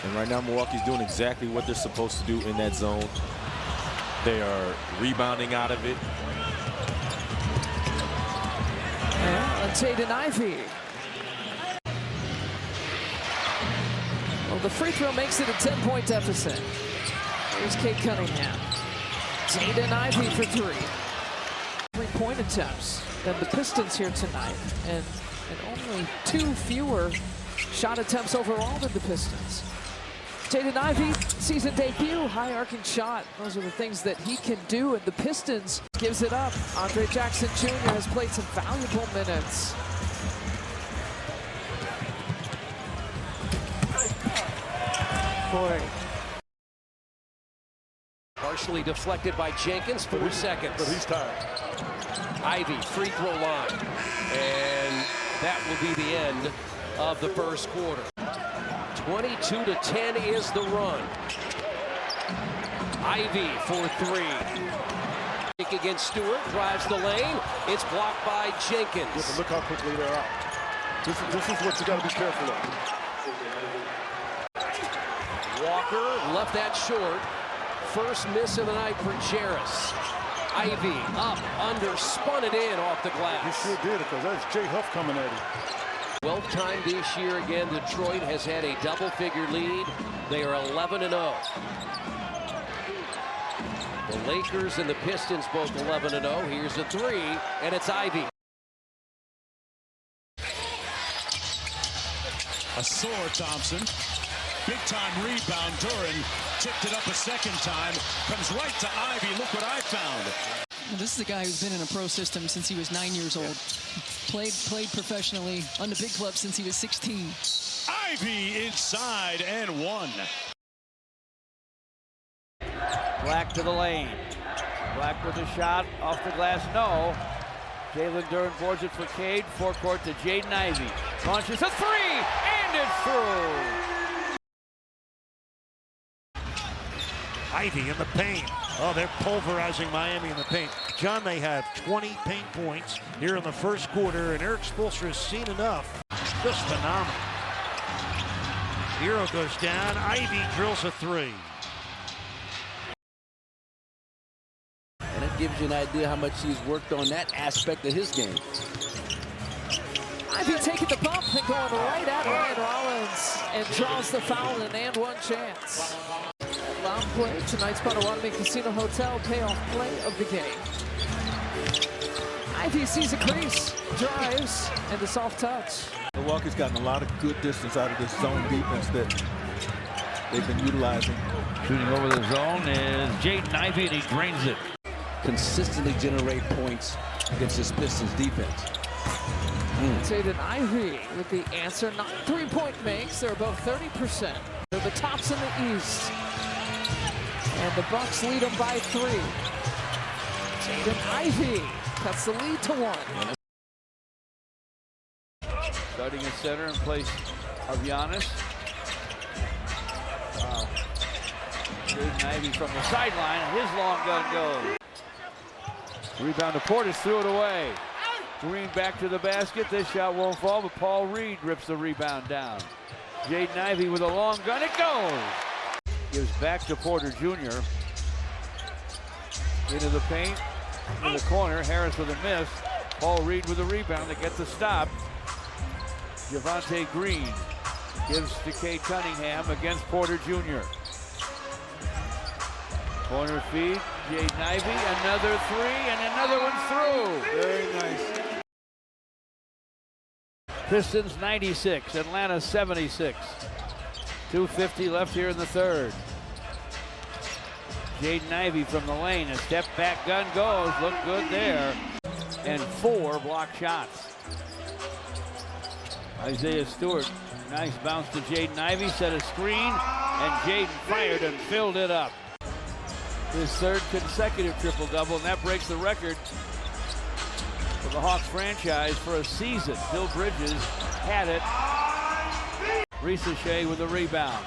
And right now, Milwaukee's doing exactly what they're supposed to do in that zone. They are rebounding out of it. And Jaden Ivey. Well, the free throw makes it a 10-point deficit. Here's Cade Cunningham. Jaden Ivey for three. 3-point attempts than the Pistons here tonight. And only 2 fewer shot attempts overall than the Pistons. Jaden Ivey, season debut, high arcing shot. Those are the things that he can do, and the Pistons gives it up. Andre Jackson Jr. has played some valuable minutes. Boy. Partially deflected by Jenkins, 4 seconds. But he's tired. Ivey, free throw line. And that will be the end of the first quarter. 22-10 is the run. Ivey for 3. Against Stewart, drives the lane. It's blocked by Jenkins. Yeah, but look how quickly they're out. This is what you got to be careful of. Walker left that short. First miss of the night for Jarris. Ivey up, under, spun it in off the glass. He sure did, because that's Jay Huff coming at him. 12th time this year. Again, Detroit has had a double-figure lead. They are 11-0. The Lakers and the Pistons both 11-0. Here's a 3, and it's Ivey. A sore Thompson. Big-time rebound. Duran tipped it up a second time. Comes right to Ivey. Look what I found. Well, this is a guy who's been in a pro system since he was 9 years old. Played professionally on the big club since he was 16. Ivey inside and 1. Black to the lane. Black with a shot off the glass, no. Jalen Duran boards it for Cade. Forecourt to Jaden Ivey. Launches a 3, and it's through. Ivey in the paint. Oh, they're pulverizing Miami in the paint. John, they have 20 paint points here in the first quarter, and Eric Spoelstra has seen enough. Just phenomenal. Hero goes down. Ivey drills a 3. And it gives you an idea how much he's worked on that aspect of his game. Ivey taking the bump and going right at Ryan Rollins and draws the foul and an and-one chance. Loud play, tonight's Potawatomi Casino Hotel payoff play of the game. Ivey sees a crease, drives, and a soft touch. Milwaukee's gotten a lot of good distance out of this zone defense that they've been utilizing. Shooting over the zone is Jaden Ivey, and he drains it. Consistently generate points against this Pistons defense. Jaden Ivey with the answer. 9 3-point makes. They're above 30%. They're the tops in the East. And the Bucks lead them by 3. Jaden Ivey cuts the lead to 1. Starting at center in place of Giannis. Wow. Jaden Ivey from the sideline, and his long gun goes. Rebound to Portis, threw it away. Green back to the basket. This shot won't fall, but Paul Reed rips the rebound down. Jaden Ivey with a long gun. It goes. Gives back to Porter Jr. Into the paint, in the corner. Harris with a miss. Paul Reed with a rebound to get the stop. Javonte Green gives to Cade Cunningham against Porter Jr. Corner feed, Jaden Ivey, another 3, and another one through. Very nice. Pistons 96, Atlanta 76. 2:50 left here in the third. Jaden Ivey from the lane, a step back gun goes, look good there. And 4 block shots. Isaiah Stewart, nice bounce to Jaden Ivey, set a screen, and Jaden fired and filled it up. His 3rd consecutive triple-double, and that breaks the record for the Hawks franchise for a season. Bill Bridges had it. Ricochet with a rebound.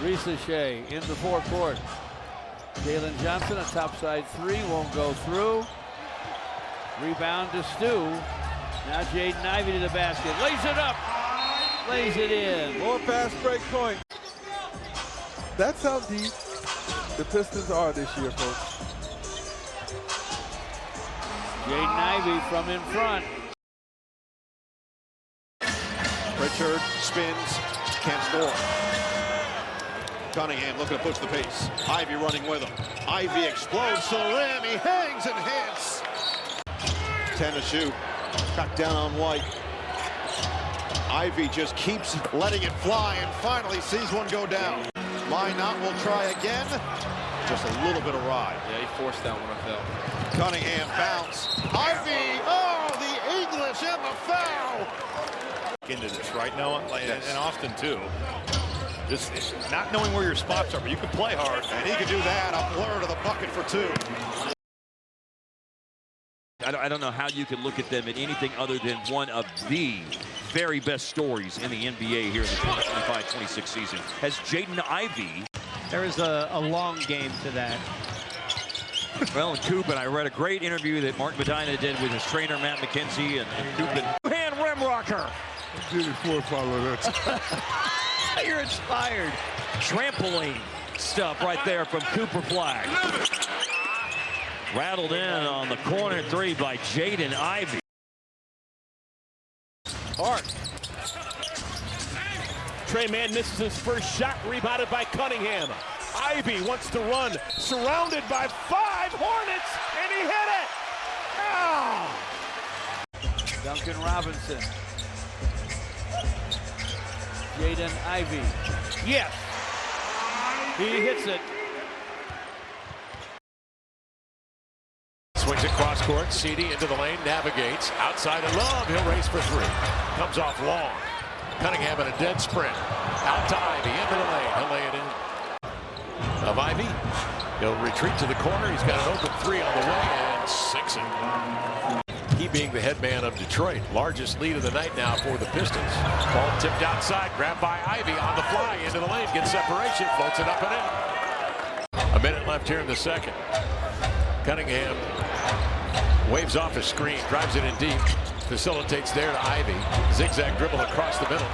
Ricochet in the forecourt. Jalen Johnson, a topside 3, won't go through. Rebound to Stu. Now Jaden Ivey to the basket. Lays it up. Lays it in. More fast break point. That's how deep the Pistons are this year, folks. Jaden Ivey from in front. Pritchard spins, can't score. Cunningham looking to push the pace. Ivey running with him. Ivey explodes to the rim. He hangs and hits. 10 to shoot. Cut down on White. Ivey just keeps letting it fly and finally sees one go down. Line out, will try again. Just a little bit of ride. Yeah, he forced that one, I felt. Cunningham bounce. Ivey, oh, the English and the foul. Into this right now, Yes. and often too. Just not knowing where your spots are, but you can play hard. And he can do that. A blur to the bucket for 2. I don't know how you can look at them at anything other than one of the very best stories in the NBA here in the 2025-26 season. As Jaden Ivey. There is a long game to that. Well, and Coop, and I read a great interview that Mark Medina did with his trainer, Matt McKenzie, and Coop. Two-hand rim rocker. Before follow that. You're inspired. Trampoline stuff right there from Cooper Flag. Rattled in on the corner 3 by Jaden Ivey. Hart. Trey Mann misses his first shot, rebounded by Cunningham. Ivey wants to run, surrounded by 5 Hornets, and he hit it! Oh! Duncan Robinson. Jaden Ivey. Yes! He hits it. Swings it cross court. CD into the lane, navigates outside of Love. He'll race for 3. Comes off long. Cunningham in a dead sprint. Out to Ivey into the lane. He'll lay it in. Of Ivey. He'll retreat to the corner. He's got an open 3 on the way and 6 it. He being the head man of Detroit. Largest lead of the night now for the Pistons. Ball tipped outside. Grabbed by Ivey on the fly into the lane. Gets separation. Floats it up and in. A minute left here in the second. Cunningham waves off a screen, drives it in deep, facilitates there to Ivey. Zigzag dribble across the middle.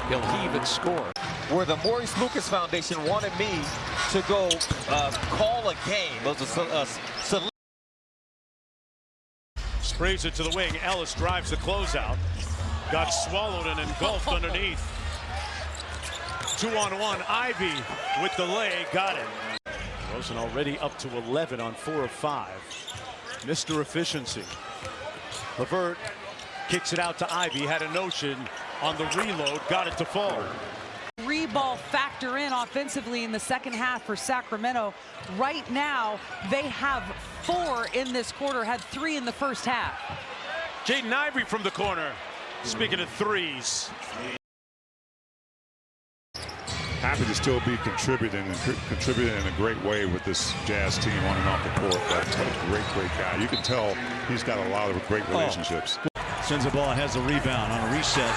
He'll heave and score. Where the Maurice Lucas Foundation wanted me to go call a game. Sprays it to the wing. Ellis drives the closeout. Got swallowed and engulfed underneath. 2-on-1. Ivey with the lay. Got it. Rosen already up to 11 on 4 of 5. Mr. Efficiency. LeVert kicks it out to Ivey. Had a notion on the reload. Got it to fall. Ball factor in offensively in the second half for Sacramento. Right now, they have 4 in this quarter, had 3 in the first half. Jaden Ivey from the corner. Speaking of threes. Happy to still be contributing in a great way with this Jazz team on and off the court. That's a great guy. You can tell he's got a lot of great relationships. Sends the ball and has a rebound on a reset.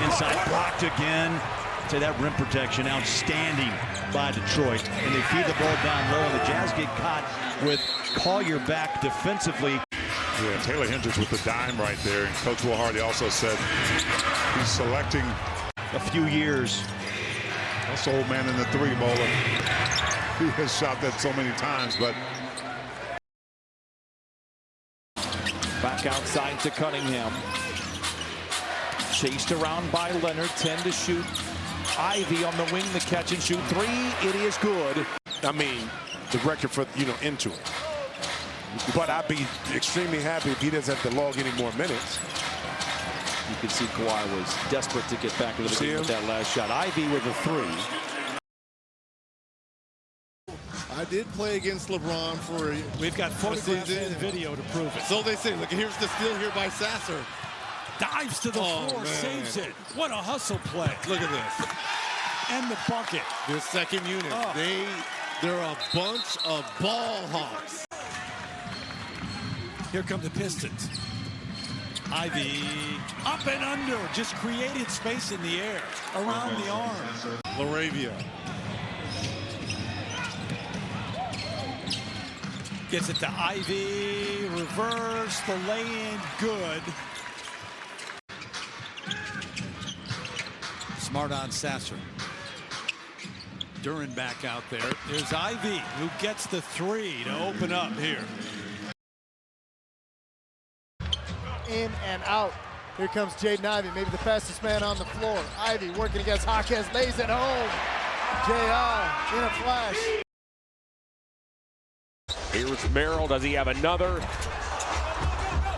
Inside, blocked again. To that rim protection, outstanding by Detroit. And they feed the ball down low, and the Jazz get caught with Collier back defensively. Yeah, Taylor Hendricks with the dime right there. And Coach Will Hardy also said he's selecting a few years. That's the old man in the 3-bowler. He has shot that so many times, but back outside to Cunningham. Chased around by Leonard, 10 to shoot. Ivey on the wing, the catch and shoot 3. It is good. I mean, the record for, into him. But I'd be extremely happy if he doesn't have to log any more minutes. You can see Kawhi was desperate to get back into the game with that last shot. Ivey with a 3. I did play against LeBron for We've got photographs and video to prove it. So they say, look, here's the steal here by Sasser. Dives to the floor, saves it. What a hustle play. Look at this. And the bucket. Their second unit. They're a bunch of ball hawks. Here come the Pistons. Ivey up and under. Just created space in the air. Around the arm. Laravia. Gets it to Ivey. Reverse. The lay-in. Good. Smart on Sasser. Duran back out there. There's Ivey, who gets the three to open up here. In and out. Here comes Jaden Ivey, maybe the fastest man on the floor. Ivey working against Jaquez, lays it home. J.I. in a flash. Here's Merrill. Does he have another?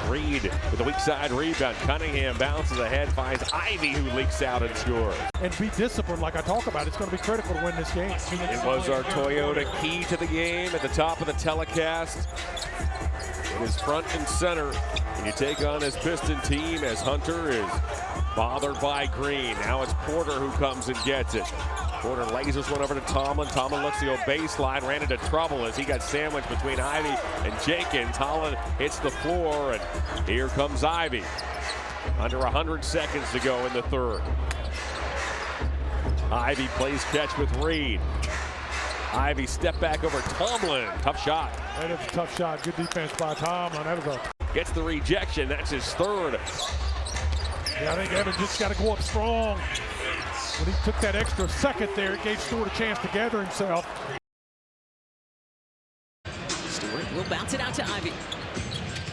Reed with the weak side rebound. Cunningham bounces ahead, finds Ivey, who leaks out and scores. And be disciplined, like I talk about. It's going to be critical to win this game. It was our Toyota key to the game at the top of the telecast. It is front and center when you take on this Piston team, as Hunter is bothered by Green. Now it's Porter who comes and gets it. Porter lays this one over to Tomlin. Tomlin looks to go baseline, ran into trouble as he got sandwiched between Ivey and Jenkins. Holland hits the floor, and here comes Ivey. Under 100 seconds to go in the third. Ivey plays catch with Reed. Ivey step back over Tomlin. Tough shot. That is a tough shot. Good defense by Tomlin. That was a... Gets the rejection. That's his third. Yeah, I think Evans just got to go up strong. When he took that extra second there, it gave Stewart a chance to gather himself. Stewart will bounce it out to Ivey.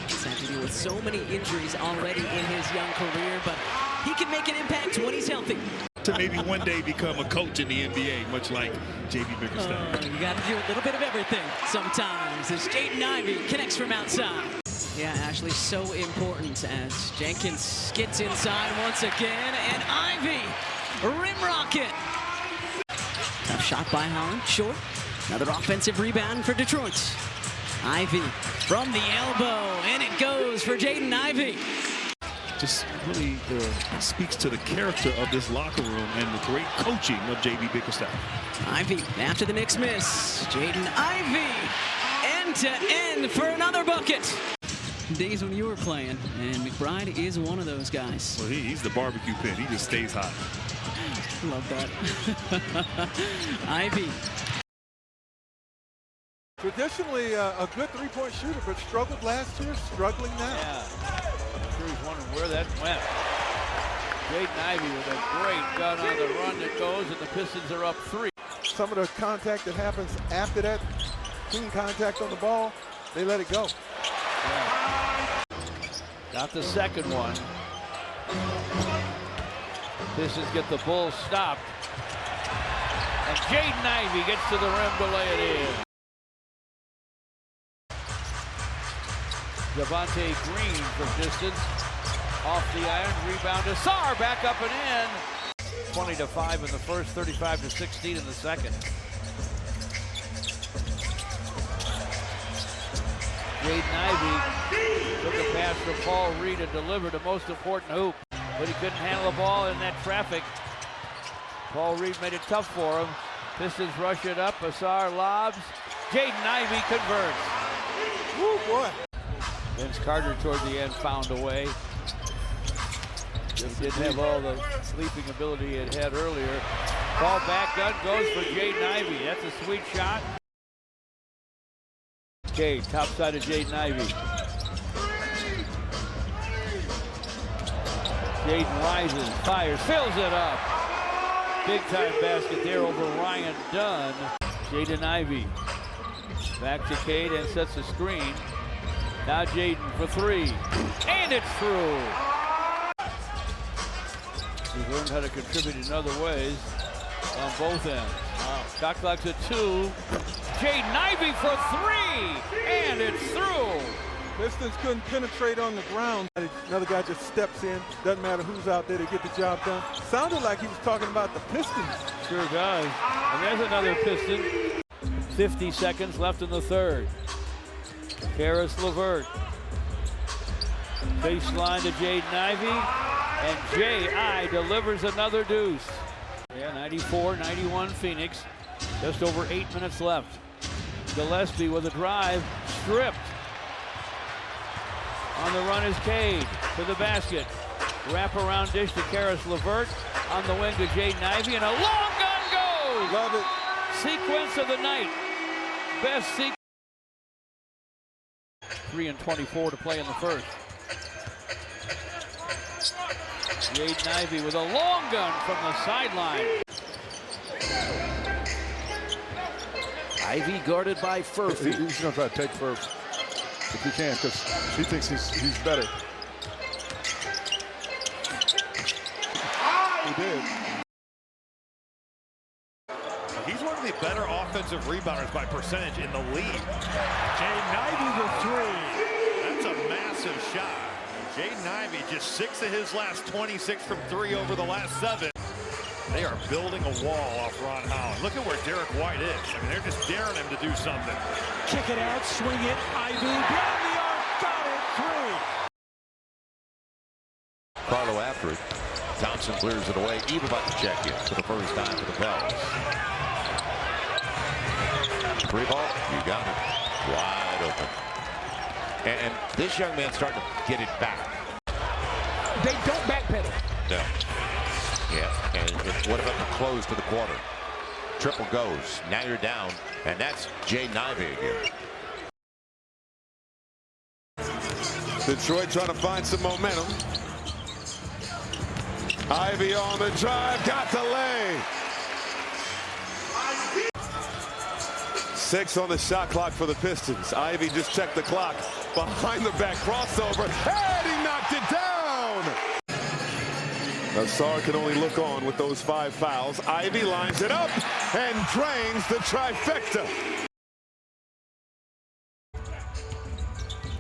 He's had to deal with so many injuries already in his young career, but he can make an impact when he's healthy. To maybe one day become a coach in the NBA, much like J.B. Bickerstaff. You got to do a little bit of everything sometimes as Jaden Ivey connects from outside. Yeah, Ashley, so important as Jenkins gets inside once again, and Ivey, rim rocket. Tough shot by Holland, short. Another offensive rebound for Detroit. Ivey from the elbow, and it goes for Jaden Ivey. Just really speaks to the character of this locker room and the great coaching of J.B. Bickerstaff. Ivey after the Knicks miss. Jaden Ivey end to end for another bucket. Days when you were playing, and McBride is one of those guys. Well, he's the barbecue pit. He just stays hot. Love that. Ivey. Traditionally a good three-point shooter, but struggled last year, struggling now. Yeah. I'm sure he's wondering where that went. Jaden Ivey with a great gun on the run that goes, and the Pistons are up 3. Some of the contact that happens after that, clean contact on the ball, they let it go. Yeah. Got the second one. Pistons get the Bulls stopped. And Jaden Ivey gets to the rim to lay it in. Devontae Green for distance. Off the iron, rebound to Sarr, back up and in. 20-5 in the first, 35-16 in the second. Jaden Ivey took a pass from Paul Reed and delivered the most important hoop, but he couldn't handle the ball in that traffic. Paul Reed made it tough for him. Pistons rush it up, Sarr lobs. Jaden Ivey converts. Woo, boy. Vince Carter toward the end found a way. Just didn't have all the sleeping ability he had earlier. Ball back, gun goes for Jaden Ivey. That's a sweet shot. Okay, top side of Jaden Ivey. Jaden rises, fires, fills it up. Big time basket there over Ryan Dunn. Jaden Ivey back to Cade and sets a screen. Now Jaden for three, and it's through. He's learned how to contribute in other ways on both ends. Wow. Shot clock's at 2. Jaden Ivey for three, and it's through. Pistons couldn't penetrate on the ground. Another guy just steps in. Doesn't matter who's out there to get the job done. Sounded like he was talking about the Pistons. Sure does. And there's another Piston. 50 seconds left in the third. Karis LeVert. Baseline to Jaden Ivey. And J.I. delivers another deuce. Yeah, 94-91 Phoenix. Just over 8 minutes left. Gillespie with a drive. Stripped. On the run is Cade to the basket. Wraparound dish to Karis LeVert. On the wing to Jaden Ivey. And a long gun goes! Love it. Sequence of the night. Best sequence. 3:24 to play in the first. Jaden Ivey with a long gun from the sideline. Ivey guarded by Furphy. He's going to try to take Furphy if he can, because he thinks he's better. He did. He's one of the better offensive rebounders by percentage in the league. Jaden Ivey the three. That's a massive shot. Jaden Ivey just 6 of his last 26 from 3 over the last 7. They are building a wall off Ron Holland. Look at where Derek White is. I mean, they're just daring him to do something. Kick it out, swing it. Ivey beyond the arc, got it, 3. Carlo after it. Thompson clears it away. Eve about to check in for the first time for the Pels. 3 ball, you got it. Wide open. And this young man's starting to get it back. They don't backpedal. No. Yeah, and what about the close to the quarter? Triple goes. Now you're down, and that's Jaden Ivey again. Detroit trying to find some momentum. Ivey on the drive, got the lay. 6 on the shot clock for the Pistons. Ivey just checked the clock. Behind the back crossover, and he knocked it down. Nassar can only look on with those 5 fouls. Ivey lines it up and drains the trifecta.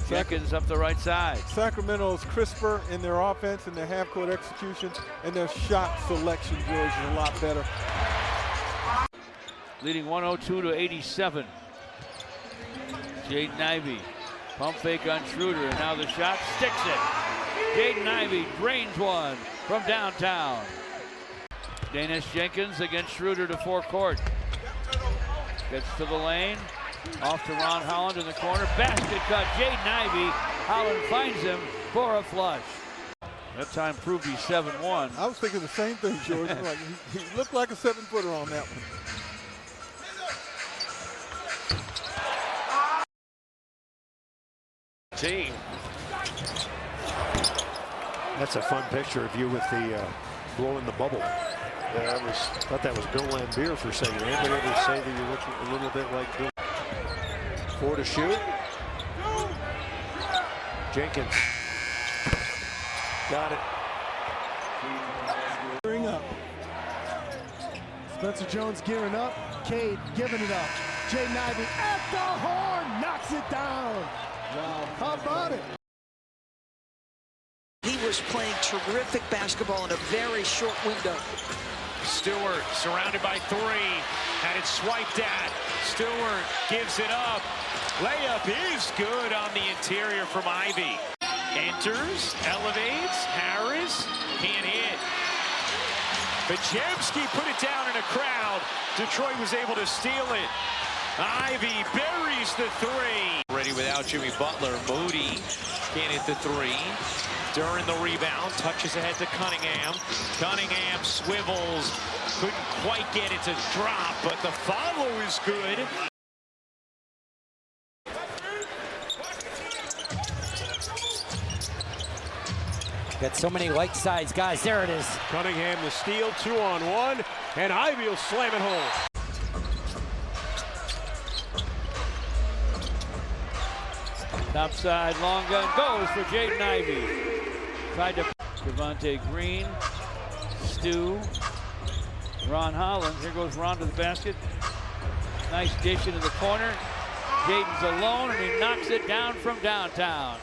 Jenkins up the right side. Sacramento's crisper in their offense and their half-court execution, and their shot selection, George, is a lot better. Leading 102-87. Jaden Ivey. Pump fake on Schroeder, and now the shot sticks it. Jaden Ivey drains one from downtown. Dennis Jenkins against Schroeder to forecourt. Gets to the lane. Off to Ron Holland in the corner. Basket cut. Jaden Ivey. Holland finds him for a flush. That time proved he's 7'1". I was thinking the same thing, George. Like, he looked like a 7-footer on that one. Team. That's a fun picture of you with the blowing the bubble. I thought that was Bill Laimbeer for saying it. Anybody ever say that you look a little bit like Bill? 4 to shoot. Jenkins. Got it. Gearing up. Spencer Jones gearing up. Cade giving it up. Jaden Ivey at the horn, knocks it down. Wow, how about it? He was playing terrific basketball in a very short window. Stewart surrounded by 3. Had it swiped at. Stewart gives it up. Layup is good on the interior from Ivey. Enters, elevates, Harris, can't hit. Bajemski put it down in a crowd. Detroit was able to steal it. Ivey buries the 3. Ready without Jimmy Butler. Moody can't hit the 3. During the rebound, touches ahead to Cunningham. Cunningham swivels. Couldn't quite get it to drop, but the follow is good. Got so many like-sized guys. There it is. Cunningham the steal, 2-on-1, and Ivey will slam it home. Top side, long gun goes for Jaden Ivey. Tried to Devontae Green, Stu, Ron Holland. Here goes Ron to the basket. Nice dish into the corner. Jaden's alone, and he knocks it down from downtown.